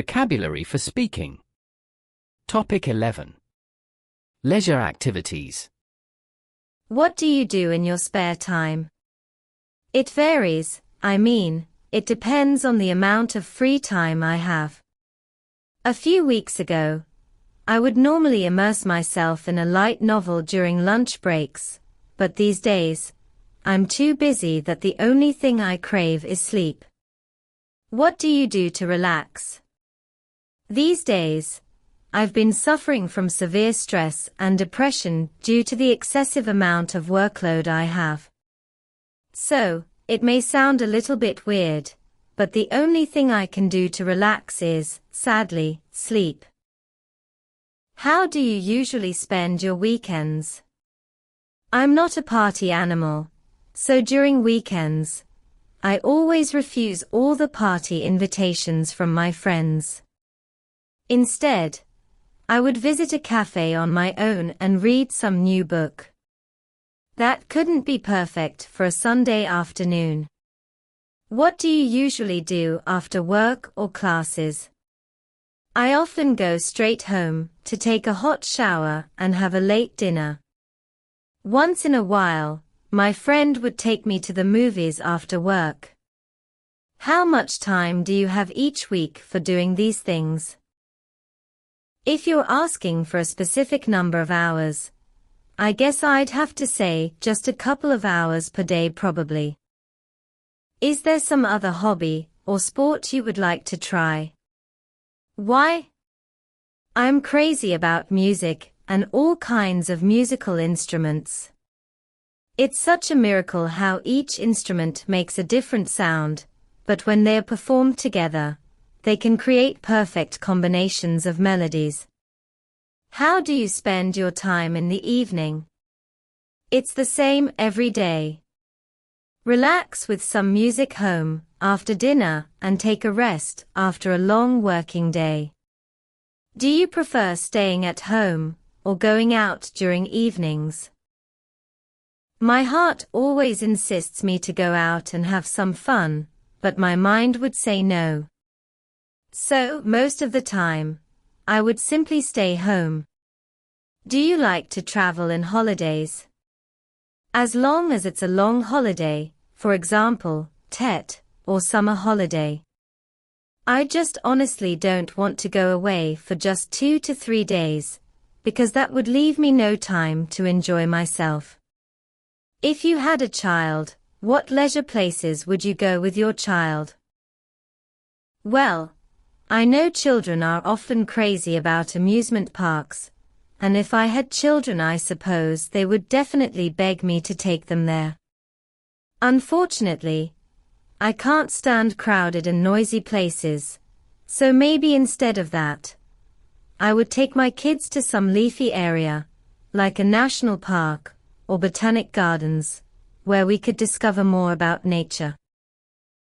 Vocabulary for speaking. Topic 11. Leisure activities. What do you do in your spare time? It varies, it depends on the amount of free time I have. A few weeks ago, I would normally immerse myself in a light novel during lunch breaks, but these days, I'm too busy that the only thing I crave is sleep. What do you do to relax? These days, I've been suffering from severe stress and depression due to the excessive amount of workload I have. So, it may sound a little bit weird, but the only thing I can do to relax is, sadly, sleep. How do you usually spend your weekends? I'm not a party animal, so during weekends, I always refuse all the party invitations from my friends. Instead, I would visit a cafe on my own and read some new book. That couldn't be perfect for a Sunday afternoon. What do you usually do after work or classes? I often go straight home to take a hot shower and have a late dinner. Once in a while, my friend would take me to the movies after work. How much time do you have each week for doing these things? If you're asking for a specific number of hours, I guess I'd have to say just a couple of hours per day probably. Is there some other hobby or sport you would like to try? Why? I'm crazy about music and all kinds of musical instruments. It's such a miracle how each instrument makes a different sound, but when they are performed together, they can create perfect combinations of melodies. How do you spend your time in the evening? It's the same every day. Relax with some music home after dinner and take a rest after a long working day. Do you prefer staying at home or going out during evenings? My heart always insists me to go out and have some fun, but my mind would say no. So, most of the time, I would simply stay home. Do you like to travel in holidays? As long as it's a long holiday, for example, Tet, or summer holiday. I just honestly don't want to go away for just 2 to 3 days, because that would leave me no time to enjoy myself. If you had a child, what leisure places would you go with your child? Well, I know children are often crazy about amusement parks, and if I had children I suppose they would definitely beg me to take them there. Unfortunately, I can't stand crowded and noisy places, so maybe instead of that, I would take my kids to some leafy area, like a national park or botanic gardens, where we could discover more about nature.